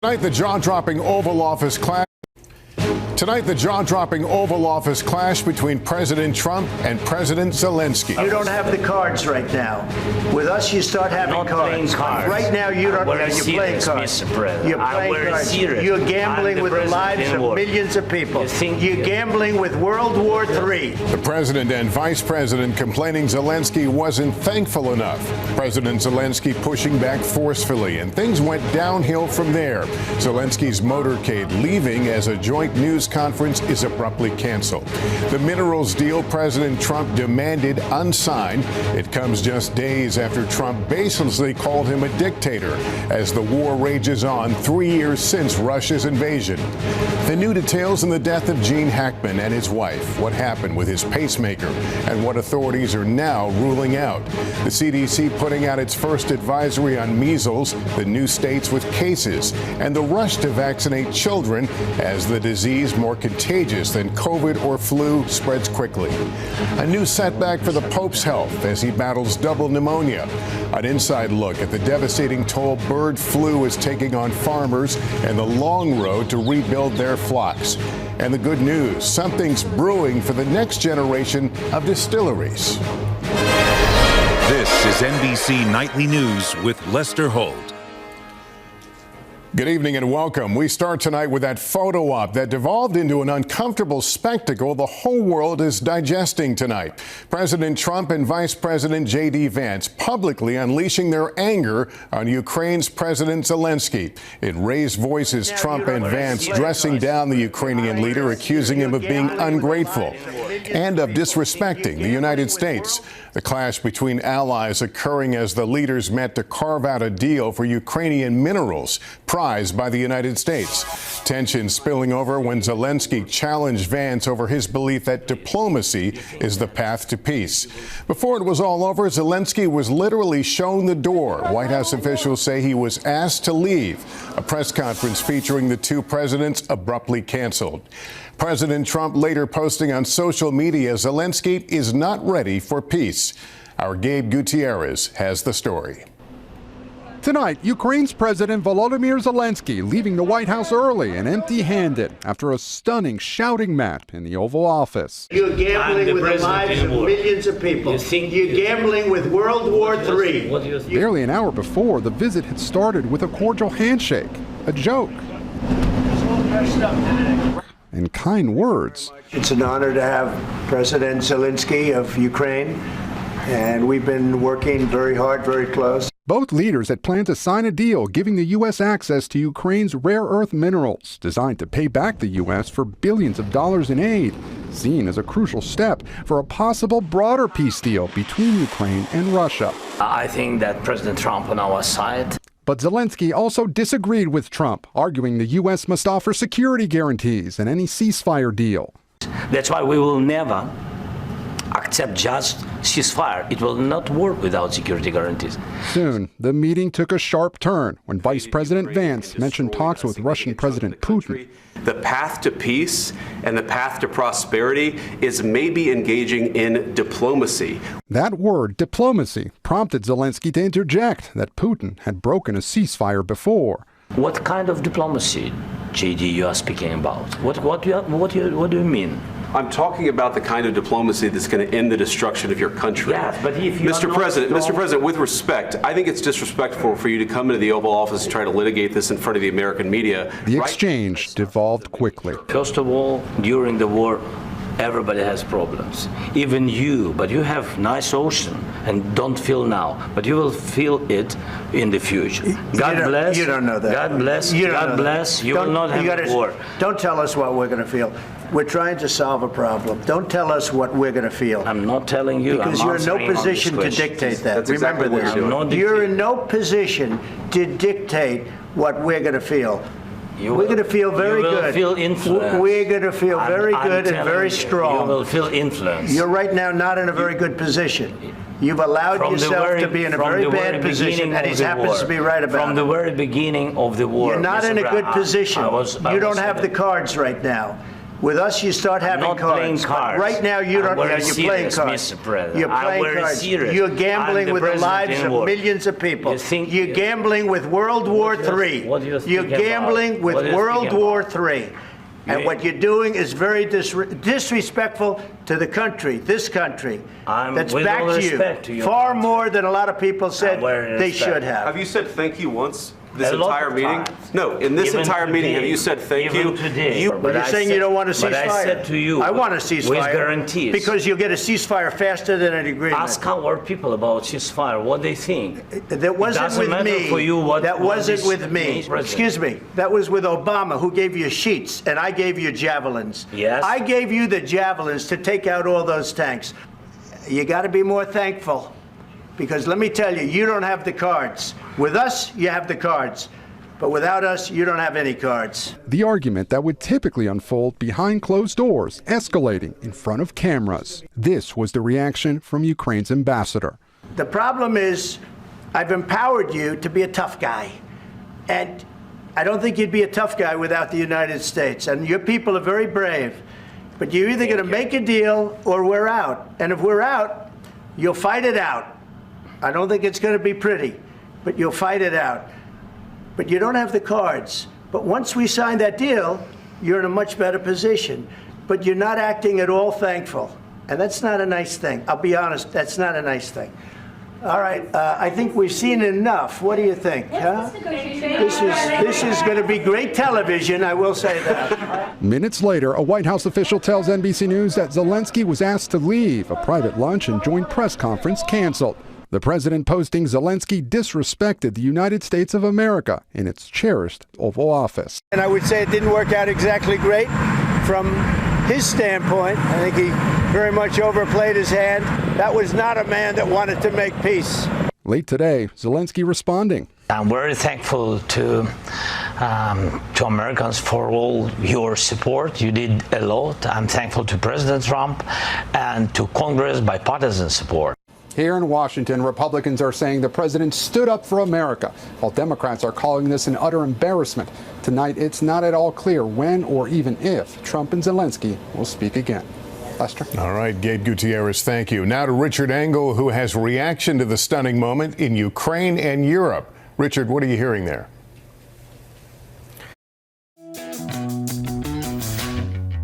Tonight, the jaw-dropping Oval Office clash between President Trump and President Zelensky. You don't have the cards right now. With us, you start having cards. Right now, you don't. You're playing cards. You're playing cards. You're gambling with the lives of millions of people. You're gambling with World War III. The president and vice president complaining Zelensky wasn't thankful enough. President Zelensky pushing back forcefully, and things went downhill from there. Zelensky's motorcade leaving as a joint news conference is abruptly canceled. The minerals deal President Trump demanded unsigned. It comes just days after Trump basically called him a dictator as the war rages on 3 years since Russia's invasion. The new details in the death of Gene Hackman and his wife, what happened with his pacemaker, and what authorities are now ruling out. The CDC putting out its first advisory on measles, the new states with cases, and the rush to vaccinate children as the disease more contagious than COVID or flu spreads quickly. A new setback for the Pope's health as he battles double pneumonia. An inside look at the devastating toll bird flu is taking on farmers and the long road to rebuild their flocks. And the good news, something's brewing for the next generation of distilleries. This is NBC Nightly News with Lester Holt. Good evening and welcome. We start tonight with that photo op that devolved into an uncomfortable spectacle the whole world is digesting tonight. President Trump and Vice President J.D. Vance publicly unleashing their anger on Ukraine's President Zelensky. In raised voices, Trump and Vance dressing down the Ukrainian leader, accusing him of being ungrateful and of disrespecting the United States. The clash between allies occurring as the leaders met to carve out a deal for Ukrainian minerals prized by the United States. Tension spilling over when Zelensky challenged Vance over his belief that diplomacy is the path to peace. Before it was all over, Zelensky was literally shown the door. White House officials say he was asked to leave. A press conference featuring the two presidents abruptly canceled. President Trump later posting on social media, Zelensky is not ready for peace. Our Gabe Gutierrez has the story. Tonight, Ukraine's President Volodymyr Zelensky leaving the White House early and empty-handed after a stunning shouting match in the Oval Office. You're gambling with the lives of millions of people. You're gambling with World War III. Barely an hour before, the visit had started with a cordial handshake, a joke, and kind words. It's an honor to have President Zelensky of Ukraine, and we've been working very hard, very close. Both leaders had planned to sign a deal giving the U.S. access to Ukraine's rare earth minerals, designed to pay back the U.S. for billions of dollars in aid, seen as a crucial step for a possible broader peace deal between Ukraine and Russia. I think that President Trump on our side. But Zelensky also disagreed with Trump, arguing the U.S. must offer security guarantees in any ceasefire deal. That's why we will never accept just ceasefire. It will not work without security guarantees. Soon, the meeting took a sharp turn when Vice President Vance mentioned talks with Russian President Putin. The path to peace and the path to prosperity is maybe engaging in diplomacy. That word, diplomacy, prompted Zelensky to interject that Putin had broken a ceasefire before. What kind of diplomacy, J.D., you are speaking about? What do you mean? I'm talking about the kind of diplomacy that's going to end the destruction of your country. Yes, but if you Mr. President, with respect, I think it's disrespectful for you to come into the Oval Office and try to litigate this in front of the American media. The exchange devolved quickly. First of all, during the war, everybody has problems. Even you, but you have nice ocean and don't feel now, but you will feel it in the future. God bless. You don't know that. God bless. God bless. You will not have a war. Don't tell us what we're going to feel. We're trying to solve a problem. Don't tell us what we're going to feel. I'm not telling you. Because you're in no position to dictate that. Remember this. You're in no position to dictate what we're going to feel. We're going to feel very good. Feel influence. We're going to feel very good and very strong. You will feel influence. You're right now not in a very good position. You've allowed yourself to be in a very bad position, and he happens to be right about it. From the very beginning of the war. You're not in a good position. You don't have the cards right now. With us, you start having cards. But right now, you don't. You're playing cards. You're playing cards. You're gambling with the lives of millions of people. You're gambling with World War III. You're gambling with World War III. And what you're doing is very disrespectful to the country, this country, that's backed you far more than a lot of people said they should have. Have you said thank you once? This entire meeting? No, in this entire meeting, have you said thank you? You're saying you don't want a ceasefire. But I said to you, I want a ceasefire. With guarantees. Because you'll get a ceasefire faster than an agreement. Ask our people about ceasefire, what they think. That wasn't with me. For you that wasn't with me. Excuse me. That was with Obama, who gave you sheets, and I gave you javelins. Yes. I gave you the javelins to take out all those tanks. You got to be more thankful. Because let me tell you, you don't have the cards. With us, you have the cards. But without us, you don't have any cards. The argument that would typically unfold behind closed doors, escalating in front of cameras. This was the reaction from Ukraine's ambassador. The problem is, I've empowered you to be a tough guy. And I don't think you'd be a tough guy without the United States. And your people are very brave. But you're either going to make a deal or we're out. And if we're out, you'll fight it out. I don't think it's going to be pretty, but you'll fight it out. But you don't have the cards. But once we sign that deal, you're in a much better position. But you're not acting at all thankful. And that's not a nice thing. I'll be honest, that's not a nice thing. All right, I think we've seen enough. What do you think? Huh? This is going to be great television, I will say that. Minutes later, a White House official tells NBC News that Zelensky was asked to leave. A private lunch and joint press conference canceled. The president posting Zelensky disrespected the United States of America in its cherished Oval Office. And I would say it didn't work out exactly great from his standpoint. I think he very much overplayed his hand. That was not a man that wanted to make peace. Late today, Zelensky responding. I'm very thankful to Americans for all your support. You did a lot. I'm thankful to President Trump and to Congress bipartisan support. Here in Washington, Republicans are saying the president stood up for America, while Democrats are calling this an utter embarrassment. Tonight, it's not at all clear when or even if Trump and Zelensky will speak again. Lester? All right, Gabe Gutierrez, thank you. Now to Richard Engel, who has reaction to the stunning moment in Ukraine and Europe. Richard, what are you hearing there?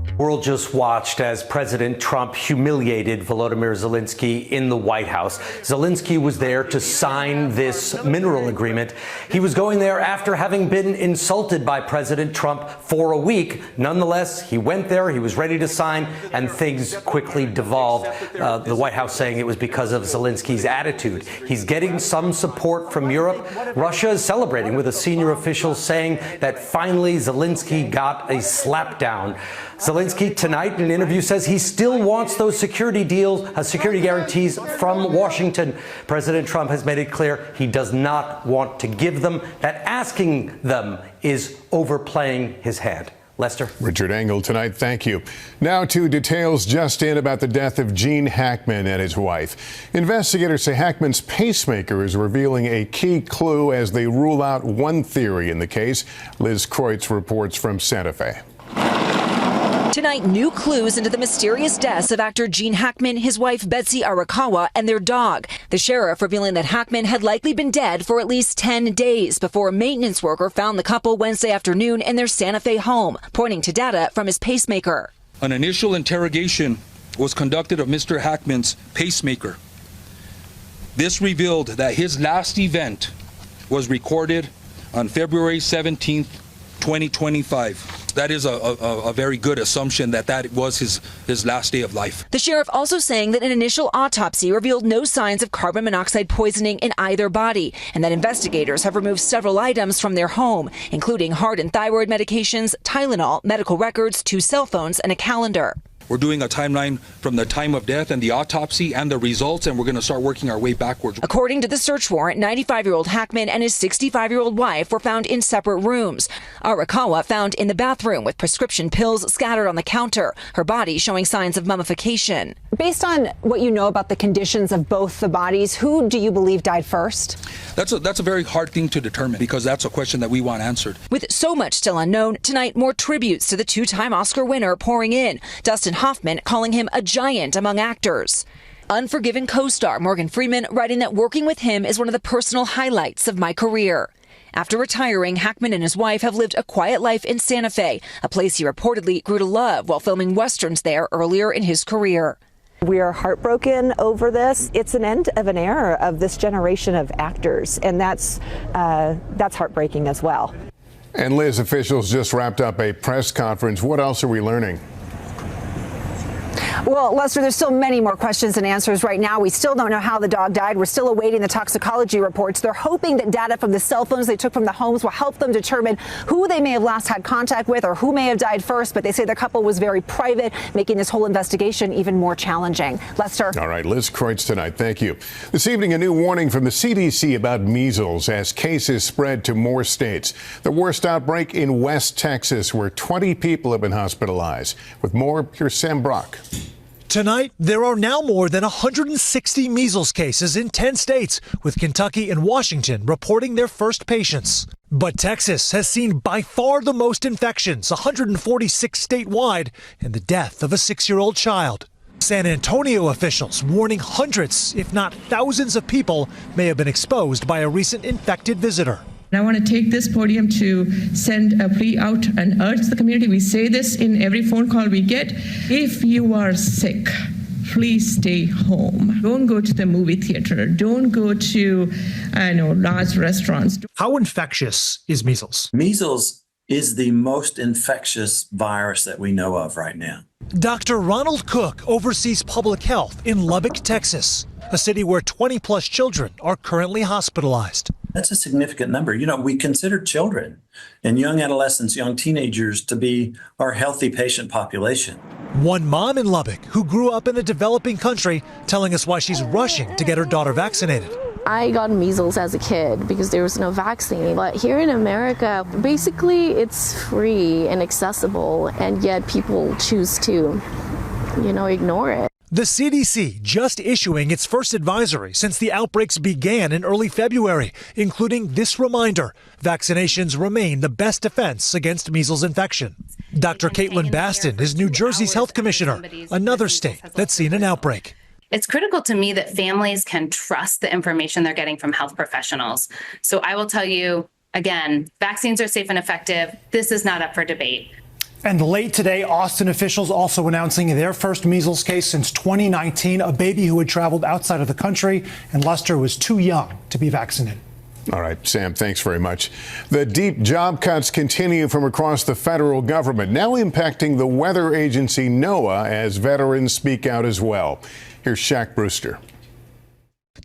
The world just watched as President Trump humiliated Volodymyr Zelensky in the White House. Zelensky was there to sign this mineral agreement. He was going there after having been insulted by President Trump for a week. Nonetheless, he went there, he was ready to sign, and things quickly devolved. The White House saying it was because of Zelensky's attitude. He's getting some support from Europe. Russia is celebrating, with a senior official saying that finally Zelensky got a slapdown. Zelensky tonight in an interview says he still wants those security guarantees from Washington. President Trump has made it clear he does not want to give them, that asking them is overplaying his hand. Lester? Richard Engel tonight, thank you. Now to details just in about the death of Gene Hackman and his wife. Investigators say Hackman's pacemaker is revealing a key clue as they rule out one theory in the case. Liz Kreutz reports from Santa Fe. Tonight, new clues into the mysterious deaths of actor Gene Hackman, his wife Betsy Arakawa, and their dog. The sheriff revealing that Hackman had likely been dead for at least 10 days before a maintenance worker found the couple Wednesday afternoon in their Santa Fe home, pointing to data from his pacemaker. An initial interrogation was conducted of Mr. Hackman's pacemaker. This revealed that his last event was recorded on February 17th, 2025. That is a very good assumption that was his last day of life. The sheriff also saying that an initial autopsy revealed no signs of carbon monoxide poisoning in either body, and that investigators have removed several items from their home, including heart and thyroid medications, Tylenol, medical records, 2 cell phones, and a calendar. We're doing a timeline from the time of death and the autopsy and the results, and we're going to start working our way backwards. According to the search warrant, 95-year-old Hackman and his 65-year-old wife were found in separate rooms. Arakawa found in the bathroom with prescription pills scattered on the counter, her body showing signs of mummification. Based on what you know about the conditions of both the bodies, who do you believe died first? That's a very hard thing to determine, because that's a question that we want answered. With so much still unknown, tonight more tributes to the two-time Oscar winner pouring in. Dustin Hoffman calling him a giant among actors. Unforgiven co-star Morgan Freeman writing that working with him is one of the personal highlights of my career. After retiring, Hackman and his wife have lived a quiet life in Santa Fe, a place he reportedly grew to love while filming westerns there earlier in his career. We are heartbroken over this. It's an end of an era of this generation of actors, and that's heartbreaking as well. And Liz, officials just wrapped up a press conference. What else are we learning? Well, Lester, there's still many more questions and answers right now. We still don't know how the dog died. We're still awaiting the toxicology reports. They're hoping that data from the cell phones they took from the homes will help them determine who they may have last had contact with or who may have died first. But they say the couple was very private, making this whole investigation even more challenging. Lester. All right, Liz Kreutz tonight. Thank you. This evening, a new warning from the CDC about measles as cases spread to more states. The worst outbreak in West Texas, where 20 people have been hospitalized. With more, here's Sam Brock. Tonight, there are now more than 160 measles cases in 10 states, with Kentucky and Washington reporting their first patients. But Texas has seen by far the most infections, 146 statewide, and the death of a 6-year-old child. San Antonio officials warning hundreds, if not thousands of people may have been exposed by a recent infected visitor. I want to take this podium to send a plea out and urge the community. We say this in every phone call we get. If you are sick, please stay home. Don't go to the movie theater. Don't go to, large restaurants. How infectious is measles? Measles is the most infectious virus that we know of right now. Dr. Ronald Cook oversees public health in Lubbock, Texas, a city where 20-plus children are currently hospitalized. That's a significant number. We consider children and young adolescents, young teenagers to be our healthy patient population. One mom in Lubbock who grew up in a developing country telling us why she's rushing to get her daughter vaccinated. I got measles as a kid because there was no vaccine. But here in America, basically it's free and accessible, and yet people choose to, ignore it. The CDC just issuing its first advisory since the outbreaks began in early February, including this reminder: vaccinations remain the best defense against measles infection. Dr. Caitlin Baston is New Jersey's health commissioner, another state that's seen an outbreak. It's critical to me that families can trust the information they're getting from health professionals. So I will tell you, again, vaccines are safe and effective. This is not up for debate. And late today, Austin officials also announcing their first measles case since 2019, a baby who had traveled outside of the country, and Lester was too young to be vaccinated. All right, Sam, thanks very much. The deep job cuts continue from across the federal government, now impacting the weather agency NOAA as veterans speak out as well. Here's Shaq Brewster.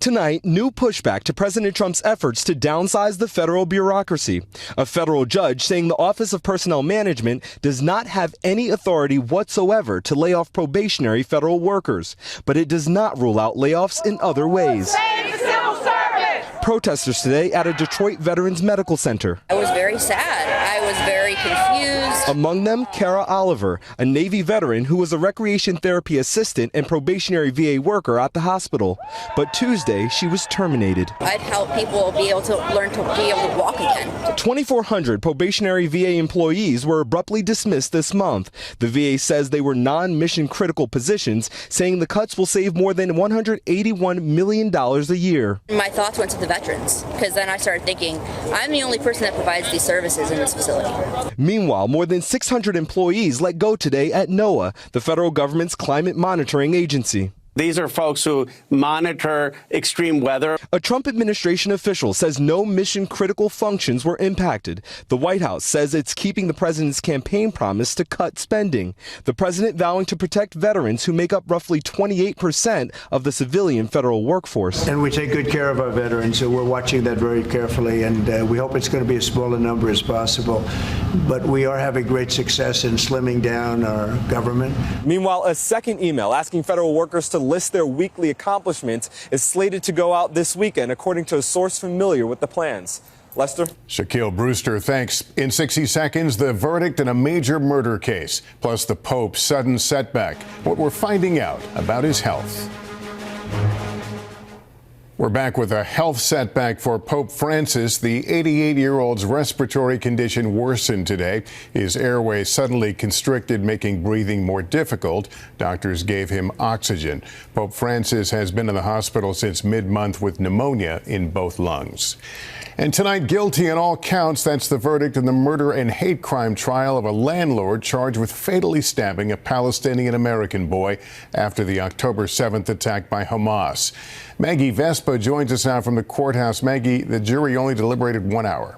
Tonight, new pushback to President Trump's efforts to downsize the federal bureaucracy. A federal judge saying the Office of Personnel Management does not have any authority whatsoever to lay off probationary federal workers, but it does not rule out layoffs in other ways. Protesters today at a Detroit Veterans Medical Center. I was very sad. I was very confused. Among them, Kara Oliver, a Navy veteran who was a recreation therapy assistant and probationary VA worker at the hospital. But Tuesday, she was terminated. I'd help people be able to learn to be able to walk again. 2,400 probationary VA employees were abruptly dismissed this month. The VA says they were non-mission critical positions, saying the cuts will save more than $181 million a year. My thoughts went to the veterans, because then I started thinking, I'm the only person that provides these services in this facility. Meanwhile, more than 600 employees let go today at NOAA, the federal government's climate monitoring agency. These are folks who monitor extreme weather. A Trump administration official says no mission-critical functions were impacted. The White House says it's keeping the president's campaign promise to cut spending. The president vowing to protect veterans who make up roughly 28% of the civilian federal workforce. And we take good care of our veterans, so we're watching that very carefully, and we hope it's going to be as small a number as possible. but we are having great success in slimming down our government. Meanwhile, a second email asking federal workers to list their weekly accomplishments is slated to go out this weekend, according to a source familiar with the plans. Lester? Shaquille Brewster, thanks. In 60 seconds, the verdict in a major murder case, plus the Pope's sudden setback, what we're finding out about his health. We're back with a health setback for Pope Francis. The 88-year-old's respiratory condition worsened today. His airway suddenly constricted, making breathing more difficult. Doctors gave him oxygen. Pope Francis has been in the hospital since mid-month with pneumonia in both lungs. And tonight, guilty on all counts. That's the verdict in the murder and hate crime trial of a landlord charged with fatally stabbing a Palestinian-American boy after the October 7th attack by Hamas. Maggie Vespa joins us now from the courthouse. Maggie, the jury only deliberated 1 hour.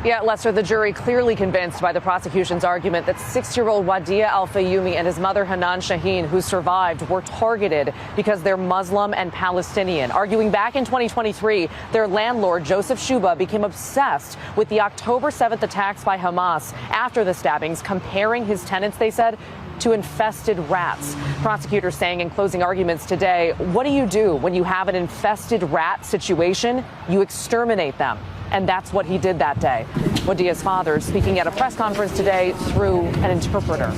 Yeah, Lester, the jury clearly convinced by the prosecution's argument that 6-year-old Wadia Al-Fayumi and his mother Hanan Shaheen, who survived, were targeted because they're Muslim and Palestinian. Arguing back in 2023, their landlord, Joseph Shuba, became obsessed with the October 7th attacks by Hamas after the stabbings, comparing his tenants, they said, to infested rats. Prosecutors saying in closing arguments today, what do you do when you have an infested rat situation? You exterminate them. And that's what he did that day. Wadia's father speaking at a press conference today through an interpreter.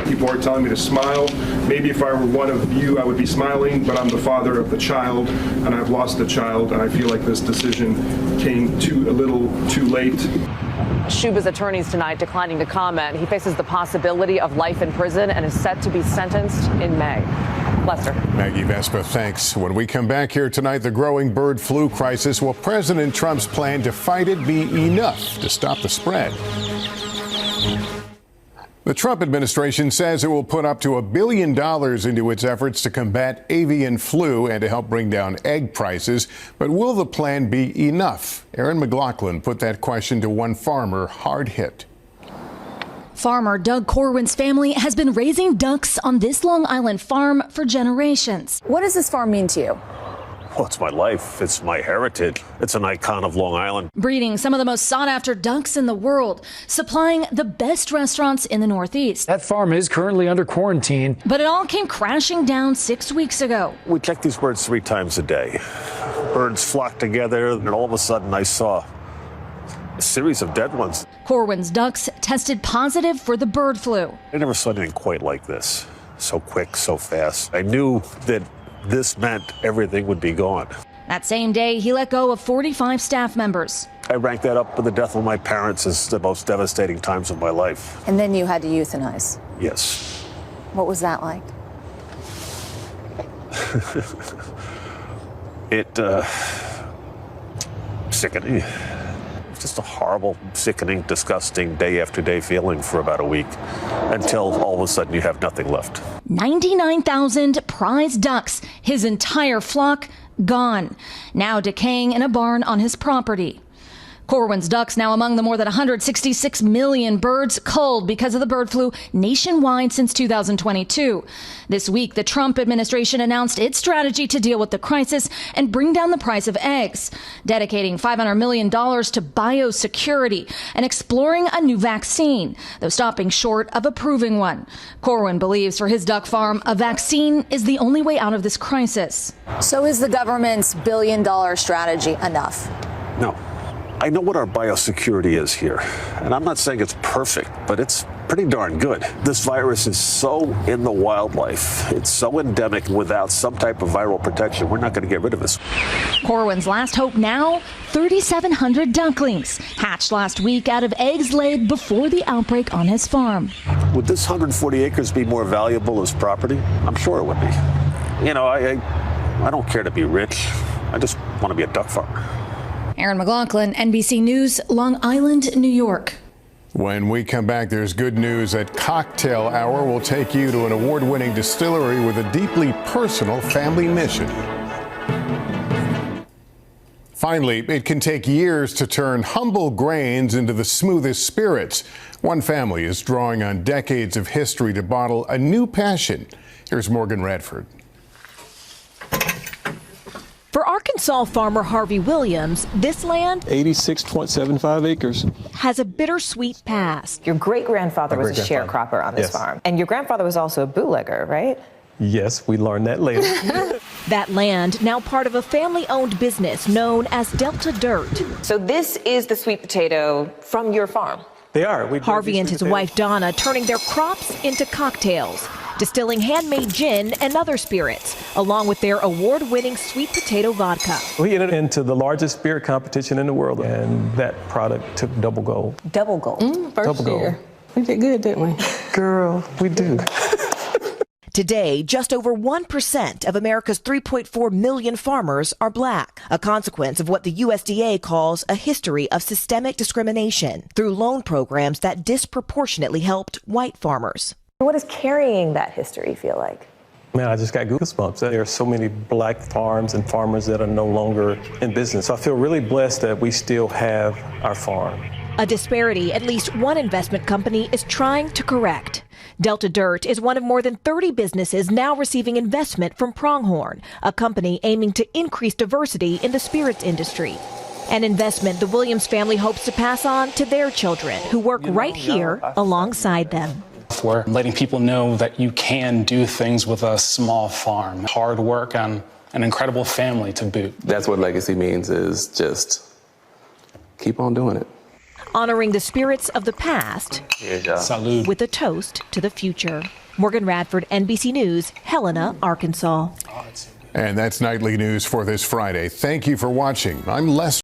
People are telling me to smile. Maybe if I were one of you, I would be smiling, but I'm the father of the child, and I've lost the child, and I feel like this decision came a little too late. Shuba's attorneys tonight declining to comment. He faces the possibility of life in prison and is set to be sentenced in May. Lester. Maggie Vespa, thanks. When we come back here tonight, the growing bird flu crisis. Will President Trump's plan to fight it be enough to stop the spread? The Trump administration says it will put up to $1 billion into its efforts to combat avian flu and to help bring down egg prices. But will the plan be enough? Aaron McLaughlin put that question to one farmer hard hit. Farmer Doug Corwin's family has been raising ducks on this Long Island farm for generations. What does this farm mean to you? Well, it's my life. It's my heritage. It's an icon of Long Island. Breeding some of the most sought after ducks in the world, supplying the best restaurants in the Northeast. That farm is currently under quarantine. But it all came crashing down 6 weeks ago. We check these birds 3 times a day. Birds flock together, and all of a sudden I saw a series of dead ones. Corwin's ducks tested positive for the bird flu. I never saw anything quite like this. So quick, so fast. I knew that this meant everything would be gone. That same day, he let go of 45 staff members. I rank that up with the death of my parents as the most devastating times of my life. And then you had to euthanize. Yes. What was that like? Sickening. Just a horrible, sickening, disgusting day after day feeling for about a week until all of a sudden you have nothing left. 99,000 prize ducks, his entire flock gone, now decaying in a barn on his property. Corwin's ducks now among the more than 166 million birds culled because of the bird flu nationwide since 2022. This week, the Trump administration announced its strategy to deal with the crisis and bring down the price of eggs, dedicating $500 million to biosecurity and exploring a new vaccine, though stopping short of approving one. Corwin believes for his duck farm, a vaccine is the only way out of this crisis. So is the government's billion-dollar strategy enough? No. I know what our biosecurity is here, and I'm not saying it's perfect, but it's pretty darn good. This virus is so in the wildlife. It's so endemic. Without some type of viral protection, we're not going to get rid of this. Corwin's last hope now, 3,700 ducklings hatched last week out of eggs laid before the outbreak on his farm. Would this 140 acres be more valuable as property? I'm sure it would be. You know, I don't care to be rich. I just want to be a duck farmer. Aaron McLaughlin, NBC News, Long Island, New York. When we come back, there's good news at Cocktail Hour. We'll take you to an award-winning distillery with a deeply personal family mission. Finally, it can take years to turn humble grains into the smoothest spirits. One family is drawing on decades of history to bottle a new passion. Here's Morgan Radford. For Arkansas Arkansas farmer Harvey Williams, this land 86.75 acres. has a bittersweet past. Your great-grandfather was a sharecropper on this farm. And your grandfather was also a bootlegger, right? Yes, we learned that later. That land now part of a family-owned business known as Delta Dirt. So this is the sweet potato from your farm? They are. Harvey and his wife Donna turning their crops into cocktails, distilling handmade gin and other spirits, along with their award-winning sweet potato vodka. We entered into the largest spirit competition in the world, and that product took double gold. Double gold. Double gold. We did good, didn't we? Girl, we do. Today, just over 1% of America's 3.4 million farmers are black, a consequence of what the USDA calls a history of systemic discrimination through loan programs that disproportionately helped white farmers. What does carrying that history feel like? Man, I just got goosebumps. There are so many black farms and farmers that are no longer in business. So I feel really blessed that we still have our farm. A disparity at least one investment company is trying to correct. Delta Dirt is one of more than 30 businesses now receiving investment from Pronghorn, a company aiming to increase diversity in the spirits industry. An investment the Williams family hopes to pass on to their children, who work right here alongside them. We're letting people know that you can do things with a small farm, hard work, and an incredible family to boot. That's what legacy means, is just keep on doing it. Honoring the spirits of the past Salud. with a toast to the future. Morgan Radford, NBC News, Helena, Arkansas. And that's Nightly News for this Friday. Thank you for watching. I'm Les